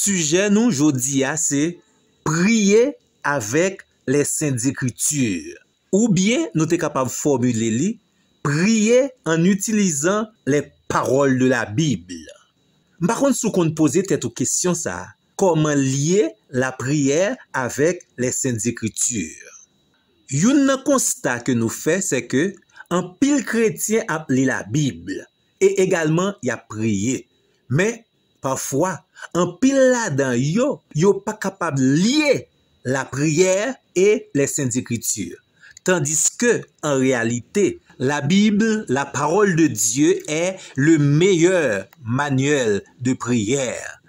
Sujet nous jodi a c'est prier avec les saintes écritures. Ou bien nous sommes capables de formuler li, prier en utilisant les paroles de la Bible. Par contre, si on pose cette question ça, comment lier la prière avec les saintes écritures? Un constat que nous faisons, c'est que un pile chrétien a lu la Bible et également il a prié. Mais parfois, un pile là-dedans, yo pas capable de lier la prière et les saintes écritures. Tandis que, en réalité, la Bible, la parole de Dieu est le meilleur manuel de prière.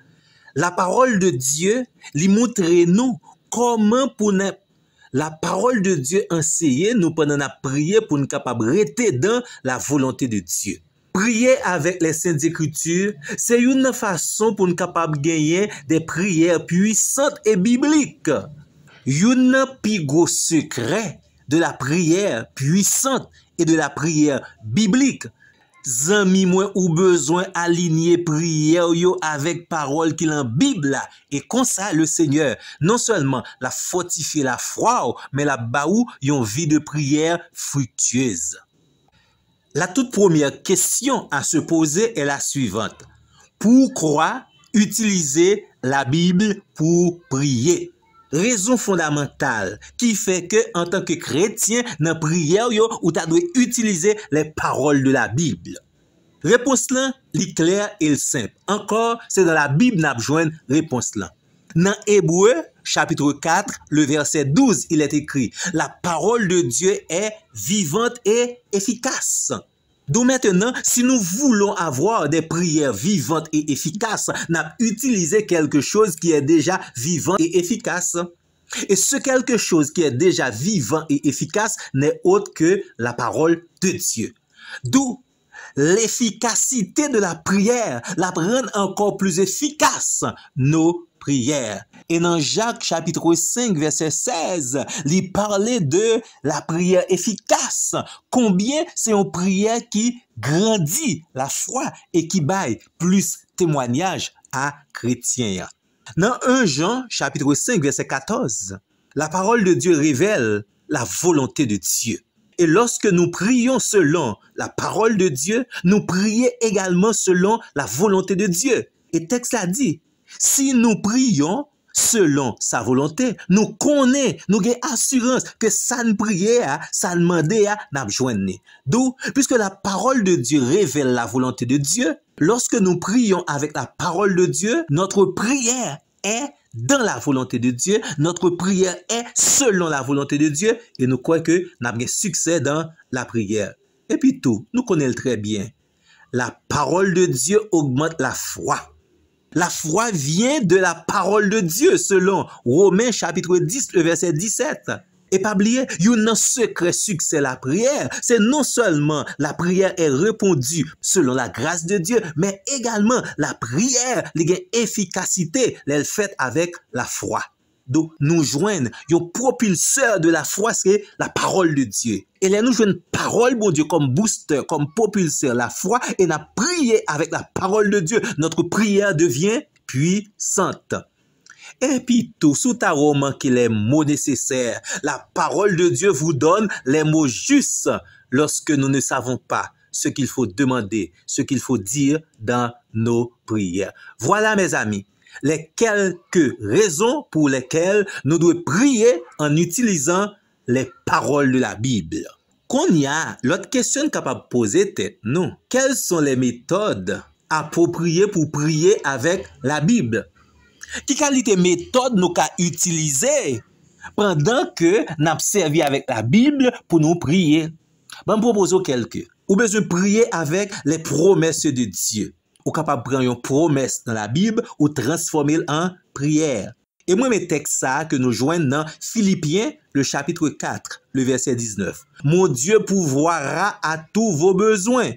La parole de Dieu lui montre nous comment pour la parole de Dieu enseigne nous pendant la prière pour nous capables de rester dans la volonté de Dieu. Prier avec les saintes écritures, c'est une façon pour nous capables de gagner des prières puissantes et bibliques. Un plus gros secret de la prière puissante et de la prière biblique. Zami moi ou besoin aligner prière yo avec parole qui en Bible et comme ça le Seigneur non seulement la fortifier la foi mais la baou yon vie de prière fructueuse. La toute première question à se poser est la suivante. Pourquoi utiliser la Bible pour prier? Raison fondamentale qui fait que en tant que chrétien dans prière yo ou ta doit utiliser les paroles de la Bible. Réponse là, li clair et simple. Encore, c'est dans la Bible n'a besoin réponse là. Dans Hébreu chapitre 4, le verset 12, il est écrit: la parole de Dieu est vivante et efficace. Donc maintenant, si nous voulons avoir des prières vivantes et efficaces, nous avons utilisé quelque chose qui est déjà vivant et efficace. Et ce quelque chose qui est déjà vivant et efficace n'est autre que la parole de Dieu. D'où l'efficacité de la prière, la rend encore plus efficace nos prières. Et dans Jacques chapitre 5 verset 16, il parlait de la prière efficace. Combien c'est une prière qui grandit la foi et qui baille plus témoignage à chrétiens. Dans 1 Jean chapitre 5 verset 14, la parole de Dieu révèle la volonté de Dieu. Et lorsque nous prions selon la parole de Dieu, nous prions également selon la volonté de Dieu. Et texte a dit, si nous prions selon sa volonté, nous connaissons, nous avons assurance que ça ne prière, ça ne demande, n'a besoin. D'où, puisque la parole de Dieu révèle la volonté de Dieu, lorsque nous prions avec la parole de Dieu, notre prière est dans la volonté de Dieu, notre prière est selon la volonté de Dieu, et nous croyons que nous avons succès dans la prière. Et puis tout, nous connaissons très bien. La parole de Dieu augmente la foi. La foi vient de la parole de Dieu, selon Romains chapitre 10, le verset 17. Et pas oublier, il y a un secret succès la prière. C'est non seulement la prière est répondue selon la grâce de Dieu, mais également la prière, elle a une efficacité, elle fait avec la foi. Donc, nous joignons un propulseur de la foi, c'est la parole de Dieu. Et là, nous joignons parole, bon Dieu, comme booster, comme propulseur la foi, et nous prions avec la parole de Dieu. Notre prière devient puissante. Et puis tout, sous ta roman qui les mots nécessaires, la parole de Dieu vous donne les mots justes lorsque nous ne savons pas ce qu'il faut demander, ce qu'il faut dire dans nos prières. Voilà mes amis, les quelques raisons pour lesquelles nous devons prier en utilisant les paroles de la Bible. Qu'on y a, l'autre question capable de poser tête, non. Quelles sont les méthodes appropriées pour prier avec la Bible? Qui qualité méthode nous qu'a utilisé pendant que nous servi avec la Bible pour nous prier? Ben, propose quelques. Ou besoin prier avec les promesses de Dieu. Ou capable prendre une promesse dans la Bible ou transformer en prière. Et moi, mes textes ça que nous joignons dans Philippiens, le chapitre 4, le verset 19. Mon Dieu pourvoira à tous vos besoins.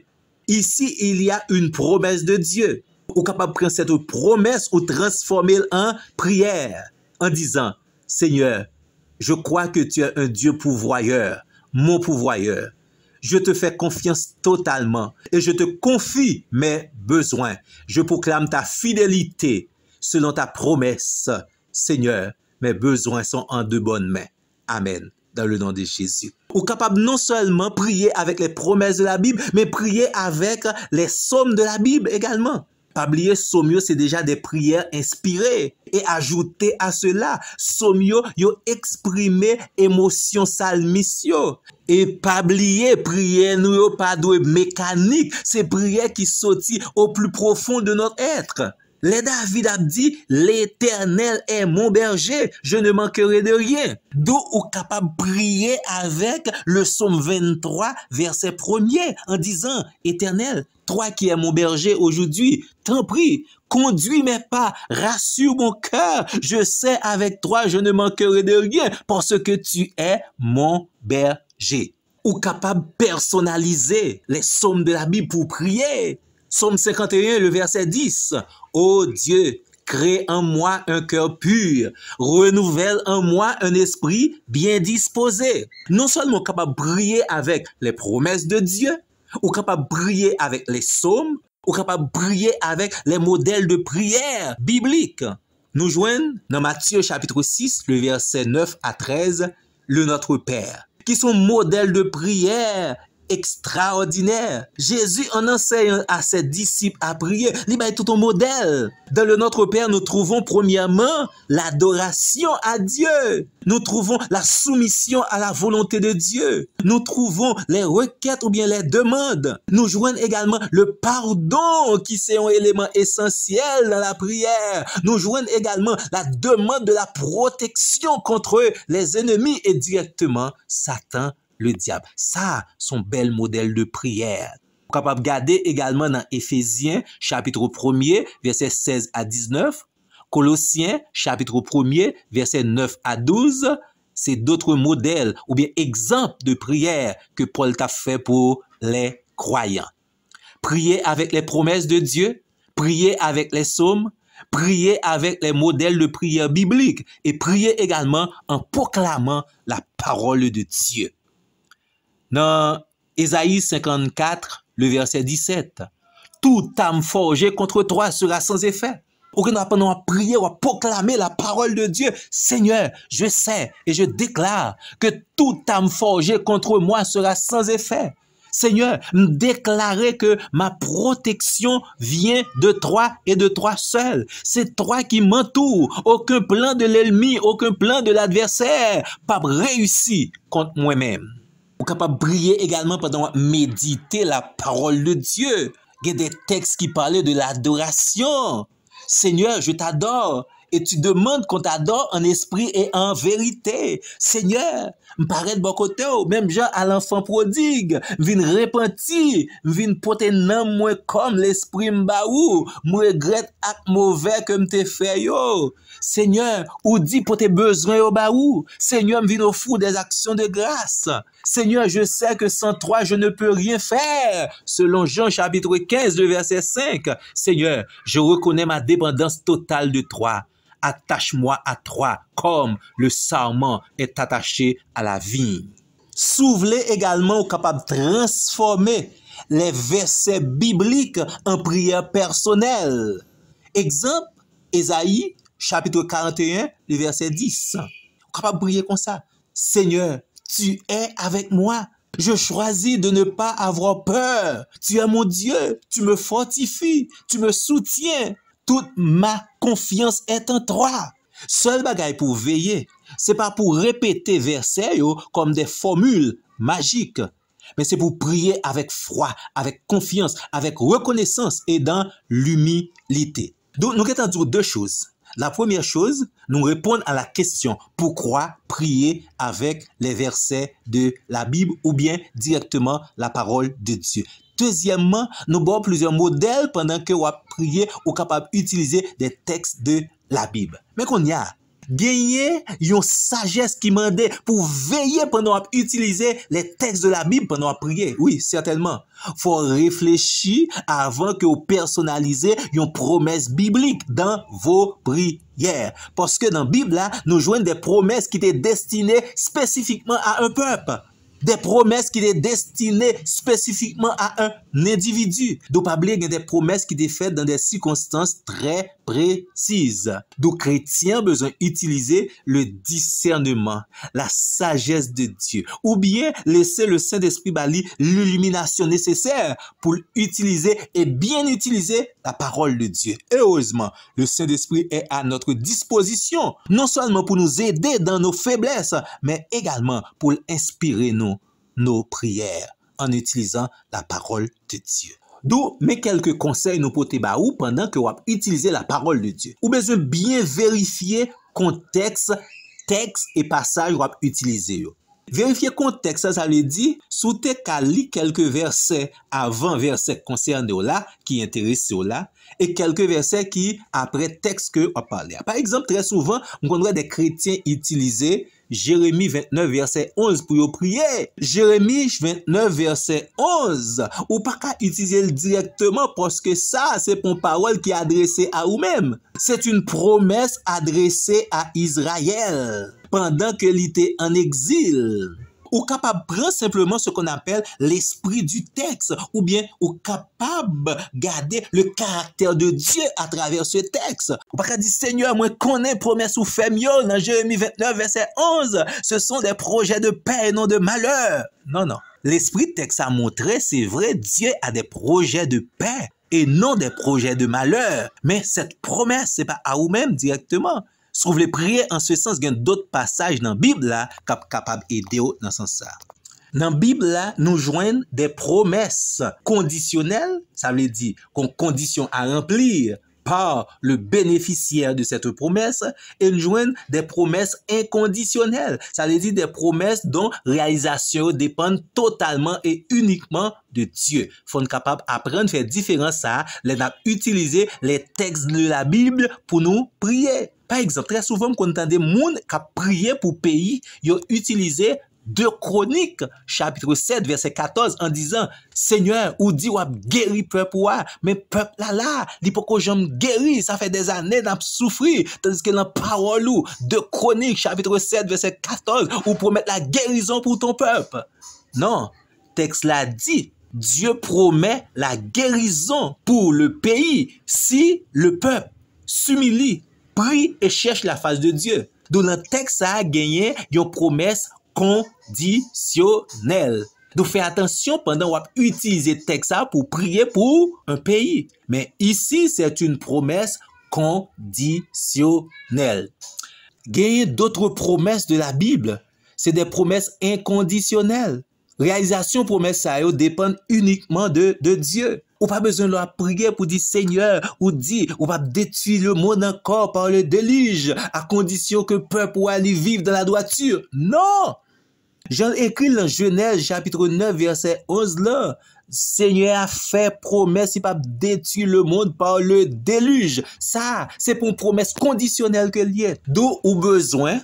Ici, il y a une promesse de Dieu. Ou capable de prendre cette promesse ou transformer en prière en disant, Seigneur, je crois que tu es un Dieu pourvoyeur, mon pourvoyeur. Je te fais confiance totalement et je te confie mes besoins. Je proclame ta fidélité selon ta promesse. Seigneur, mes besoins sont en de bonnes mains. Amen. Dans le nom de Jésus. Ou capable non seulement prier avec les promesses de la Bible, mais prier avec les psaumes de la Bible également. Pas oublier, psaumes, c'est déjà des prières inspirées. Et ajouter à cela, psaumes, yo exprimé émotion salmis. Et pas oublier, prière nous yo pas de mécanique, c'est prière qui sortit au plus profond de notre être. Les David a dit, l'Éternel est mon berger, je ne manquerai de rien. D'où ou capable de prier avec le psaume 23, verset 1er, en disant, Éternel, toi qui es mon berger aujourd'hui, t'en prie, conduis mes pas, rassure mon cœur, je sais avec toi, je ne manquerai de rien, parce que tu es mon berger. Ou capable de personnaliser les psaumes de la Bible pour prier. Psaume 51, le verset 10. Ô Dieu, crée en moi un cœur pur, renouvelle en moi un esprit bien disposé. Non seulement capable de prier avec les promesses de Dieu, ou capable de prier avec les psaumes, ou capable de prier avec les modèles de prière bibliques. Nous joignons dans Matthieu chapitre 6, le verset 9 à 13, le Notre Père, qui sont modèles de prière extraordinaire. Jésus en enseigne à ses disciples à prier. Il est tout un modèle. Dans le Notre Père, nous trouvons premièrement l'adoration à Dieu. Nous trouvons la soumission à la volonté de Dieu. Nous trouvons les requêtes ou bien les demandes. Nous joignons également le pardon qui c'est un élément essentiel dans la prière. Nous joignons également la demande de la protection contre les ennemis et directement Satan, le diable. Ça, son bel modèle de prière. Capable de garder également dans Éphésiens, chapitre 1er, verset 16 à 19, Colossiens, chapitre 1er, verset 9 à 12, c'est d'autres modèles ou bien exemples de prière que Paul t'a fait pour les croyants. Prier avec les promesses de Dieu, prier avec les psaumes, prier avec les modèles de prière biblique et prier également en proclamant la parole de Dieu. Dans Ésaïe 54, le verset 17, toute âme forgée contre toi sera sans effet. Ou nous apprenons à prier ou à proclamer la parole de Dieu. Seigneur, je sais et je déclare que toute âme forgée contre moi sera sans effet. Seigneur, me déclarer que ma protection vient de toi et de toi seul. C'est toi qui m'entoure. Aucun plan de l'ennemi, aucun plan de l'adversaire pas réussi contre moi-même. Ou capable de prier également pendant méditer la parole de Dieu. Il y a des textes qui parlaient de l'adoration. Seigneur, je t'adore. Et tu demandes qu'on t'adore en esprit et en vérité. Seigneur, me paraît de bon côté, même genre à l'enfant prodigue, vin repenti, vin porter nan moi comme l'esprit m'baou, moi regrette ak mauvais que m'te fait yo. Seigneur, ou dit pour tes besoins au baou. Seigneur, me vin offrir des actions de grâce. Seigneur, je sais que sans toi, je ne peux rien faire. Selon Jean chapitre 15, le verset 5. Seigneur, je reconnais ma dépendance totale de toi. Attache-moi à toi comme le sarment est attaché à la vigne. Souvelez également capable de transformer les versets bibliques en prière personnelle. Exemple, Ésaïe, chapitre 41, le verset 10. Capable de prier comme ça. Seigneur, tu es avec moi. Je choisis de ne pas avoir peur. Tu es mon Dieu. Tu me fortifies. Tu me soutiens. Toute ma confiance est en toi. Seul bagaille pour veiller, c'est pas pour répéter versets comme des formules magiques, mais c'est pour prier avec foi, avec confiance, avec reconnaissance et dans l'humilité. Donc, nous avons deux choses. La première chose, nous répondons à la question pourquoi prier avec les versets de la Bible ou bien directement la parole de Dieu. Deuxièmement, nous avons plusieurs modèles pendant que vous priez ou capable d'utiliser des textes de la Bible. Mais qu'on y a gagné une sagesse qui mandait pour veiller pendant que utiliser les textes de la Bible pendant que prier. Oui, certainement. Faut réfléchir avant que vous personnalisez une promesse biblique dans vos prières. Parce que dans la Bible, là, nous joignons des promesses qui étaient destinées spécifiquement à un peuple. Des promesses qui étaient destinées spécifiquement à un individu. Donc, pas oublier, il y a des promesses qui étaient faites dans des circonstances très précises. Donc, chrétiens besoin d'utiliser le discernement, la sagesse de Dieu, ou bien laisser le Saint-Esprit bali l'illumination nécessaire pour utiliser et bien utiliser la parole de Dieu. Heureusement, le Saint-Esprit est à notre disposition, non seulement pour nous aider dans nos faiblesses, mais également pour inspirer nos prières en utilisant la parole de Dieu. D'où mes quelques conseils nous pote ba ou pendant que vous utilisez la parole de Dieu. Ou besoin bien vérifier contexte, texte et passage vous utiliser. Vérifier contexte, ça veut dire, sous te kali quelques versets avant verset concerné là, qui intéresse là, et quelques versets qui après texte que on parle. Par exemple, très souvent, on voit des chrétiens utiliser Jérémie 29 verset 11 pour prier. Jérémie 29 verset 11. Ou pas qu'à utiliser directement parce que ça, c'est une parole qui est adressée à vous-même. C'est une promesse adressée à Israël pendant que il était en exil. Ou capable de prendre simplement ce qu'on appelle l'esprit du texte, ou bien ou capable de garder le caractère de Dieu à travers ce texte. Ou pas dire, Seigneur, moi connais promesse ou fait mieux dans Jérémie 29 verset 11. Ce sont des projets de paix et non de malheur. Non. L'esprit du texte a montré, c'est vrai, Dieu a des projets de paix et non des projets de malheur. Mais cette promesse, c'est pas à vous-même directement. Si vous voulez prier en ce sens, il y a d'autres passages dans la Bible là, capables d'aider dans ce sens. Dans la Bible là, nous joignons des promesses conditionnelles, ça veut dire qu'on condition à remplir par le bénéficiaire de cette promesse, et nous joignons des promesses inconditionnelles, ça veut dire des promesses dont réalisation dépend totalement et uniquement de Dieu. Faut être capable d'apprendre à faire différence ça, utiliser les textes de la Bible pour nous prier. Par exemple, très souvent, quand on entend des gens qui prient pour pays, ils ont utilisé 2 Chroniques, chapitre 7, verset 14, en disant, Seigneur, ou dit, ou a guéri peuple, mais peuple là, il faut que j'aime guéri, ça fait des années d'en souffrir, tandis que dans la parole, 2 Chroniques, chapitre 7, verset 14, ou promettre la guérison pour ton peuple. Non, texte là dit, Dieu promet la guérison pour le pays si le peuple s'humilie, prie et cherche la face de Dieu. Donc, le texte a gagné une promesse conditionnelle. Donc, faites attention pendant que vous utilisez le texte pour prier pour un pays. Mais ici, c'est une promesse conditionnelle. Gagner d'autres promesses de la Bible, c'est des promesses inconditionnelles. Réalisation promesse ça dépend uniquement de Dieu. Ou pas besoin de prier pour dire Seigneur, ou dire, ou pas détruire le monde encore par le déluge, à condition que le peuple ou aller vivre dans la droiture. Non! Jean écrit dans Genèse chapitre 9 verset 11 là, Seigneur a fait promesse, il pas détruire le monde par le déluge. Ça, c'est pour une promesse conditionnelle que lié. D'où ou besoin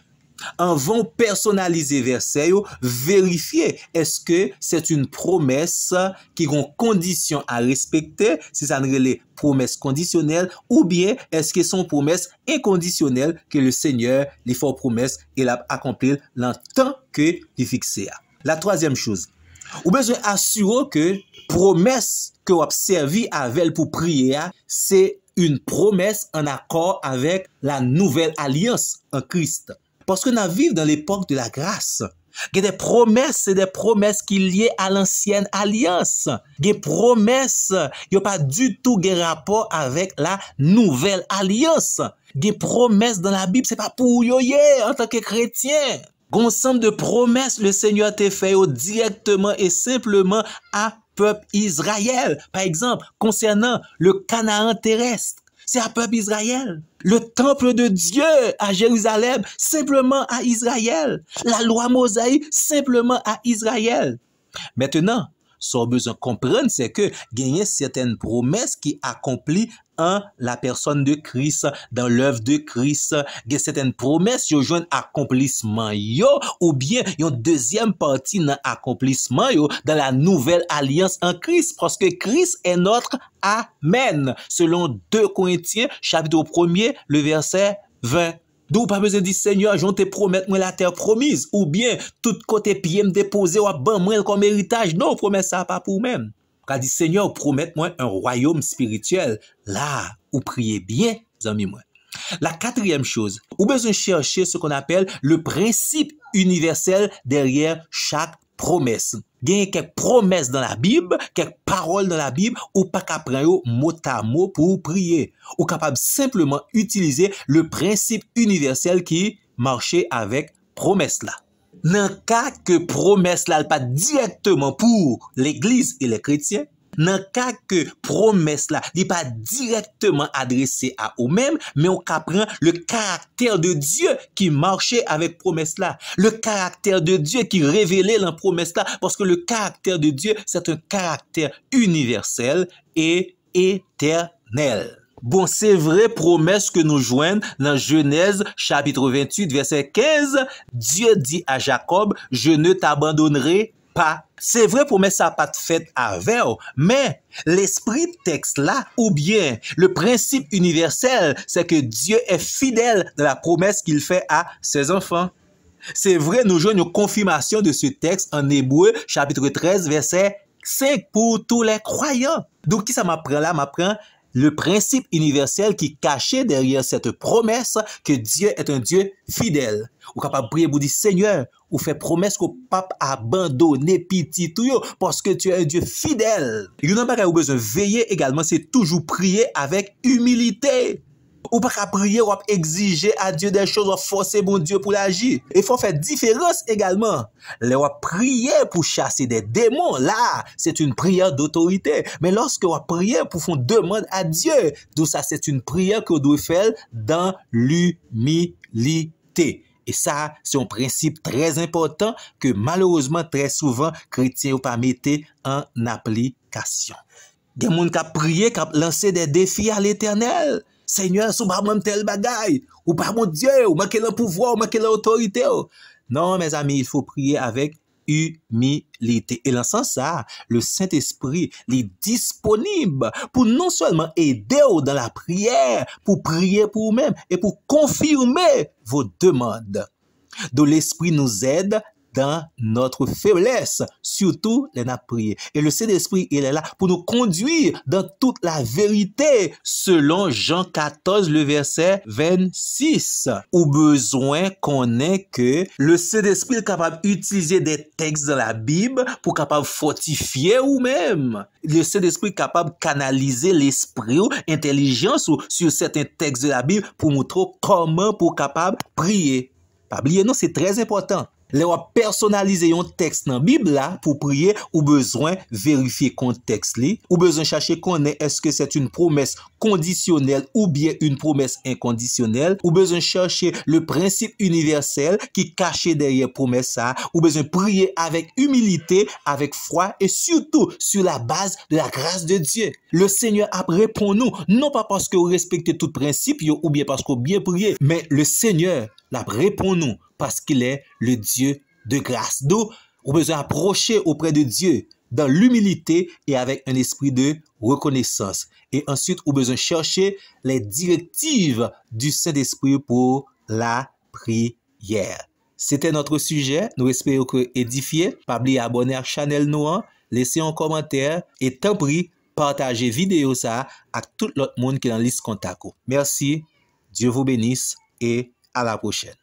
avant personnaliser verset, vérifier est-ce que c'est une promesse qui a une condition à respecter, si ça ne les promesses conditionnelles, ou bien est-ce que sont promesses inconditionnelles que le Seigneur les fait promesse et l'a accompli dans le temps que il fixé. La troisième chose, ou besoin assurer que promesse que vous avez servi avec pour prier, c'est une promesse en accord avec la nouvelle alliance en Christ. Parce que nous vivons dans l'époque de la grâce. Il y a des promesses, c'est des promesses qui sont liées à l'ancienne alliance. Il y a des promesses, il n'y a pas du tout de rapport avec la nouvelle alliance. Il y a des promesses dans la Bible, c'est pas pour yo en tant que chrétien. Un ensemble de promesses, le Seigneur t'a fait directement et simplement à peuple Israël. Par exemple, concernant le Canaan terrestre. C'est à peuple Israël. Le temple de Dieu à Jérusalem, simplement à Israël. La loi mosaïque, simplement à Israël. Maintenant, ce qu'on a besoin de comprendre, c'est que il y a certaines promesses qui accomplissent en la personne de Christ, dans l'œuvre de Christ. Il y a certaines promesses qui ont un accomplissement, ou bien il y a une deuxième partie dans l'accomplissement dans la nouvelle alliance en Christ, parce que Christ est notre Amen, selon 2 Corinthiens, chapitre 1er, le verset 20. D'où pas besoin de dire Seigneur, je te promets moi la terre promise, ou bien tout côté pied me déposer ou ban moi comme héritage. Non, promesse ça pas pour même. Quand dit Seigneur, promette-moi un royaume spirituel. Là, ou priez bien, amis moi. La quatrième chose, ou besoin chercher ce qu'on appelle le principe universel derrière chaque promesse. Il y a quelques promesses dans la Bible, quelques paroles dans la Bible, ou pas qu'à prendre mot à mot pour prier. Ou capable simplement utiliser le principe universel qui marchait avec promesse là. Dans le cas que promesse là pas directement pour l'église et les chrétiens, dans le cas que promesse là n'est pas directement adressée à eux-mêmes, mais on comprend le caractère de Dieu qui marchait avec promesse là, le caractère de Dieu qui révélait la promesse là, parce que le caractère de Dieu, c'est un caractère universel et éternel. Bon, c'est vrai promesse que nous joignons dans Genèse chapitre 28 verset 15. Dieu dit à Jacob, je ne t'abandonnerai pas. C'est vrai promesse ça pas faite avec, mais l'esprit texte là, ou bien le principe universel, c'est que Dieu est fidèle de la promesse qu'il fait à ses enfants. C'est vrai, nous jouons une confirmation de ce texte en Hébreu chapitre 13 verset 5 pour tous les croyants. Donc, qui ça m'apprend là? M'apprend le principe universel qui cachait derrière cette promesse que Dieu est un Dieu fidèle. Ou capable de prier pour dire Seigneur, ou fait promesse qu'au pape abandonner petit tout parce que tu es un Dieu fidèle. Et nous n'avons pas besoin de veiller également, c'est toujours prier avec humilité. Ou pas qu'à prier, ou à exiger à Dieu des choses, ou forcer bon Dieu pour l'agir. Il faut faire différence également. Là, on prier pour chasser des démons, là, c'est une prière d'autorité. Mais lorsque on prie pour faire une demande à Dieu, tout ça, c'est une prière que doit faire dans l'humilité. Et ça, c'est un principe très important que malheureusement, très souvent, chrétiens ou pas mettent en application. Des gens qui prié, qui lancé des défis à l'Éternel. Seigneur, sous pas même tel bagaille, ou pas mon Dieu, ou manquer le pouvoir, ou manquer l'autorité. Non, mes amis, il faut prier avec humilité. Et dans ce sens, ça, le Saint-Esprit est disponible pour non seulement aider dans la prière, pour prier pour vous-même et pour confirmer vos demandes. Donc, l'Esprit nous aide dans notre faiblesse, surtout les n'a prié. Et le Saint-Esprit, il est là pour nous conduire dans toute la vérité, selon Jean 14, le verset 26. Au besoin qu'on ait que le Saint-Esprit est capable d'utiliser des textes dans la Bible pour capable fortifier ou même. Le Saint-Esprit est capable de canaliser l'esprit ou intelligence ou sur certains textes de la Bible pour montrer comment pour capable prier. Pas oublier, non, c'est très important. Les personnaliser un texte dans la Bible là pour prier ou besoin vérifier contexte li ou besoin chercher connaître est-ce que c'est une promesse conditionnelle ou bien une promesse inconditionnelle ou besoin chercher le principe universel qui caché derrière promesse ça ou besoin prier avec humilité, avec foi et surtout sur la base de la grâce de Dieu. Le Seigneur a répond nous non pas parce que vous respectez tout principe ou bien parce que vous bien prié, mais le Seigneur la répond nous parce qu'il est le Dieu de grâce. Donc, on besoin approcher auprès de Dieu dans l'humilité et avec un esprit de reconnaissance. Et ensuite, on besoin chercher les directives du Saint-Esprit pour la prière. C'était notre sujet. Nous espérons que édifié. Pas oublier abonner à la chaîne Noir, laissez un commentaire et tant pis, partagez vidéo ça à tout l'autre monde qui est dans la liste contact. Merci. Dieu vous bénisse et à la prochaine.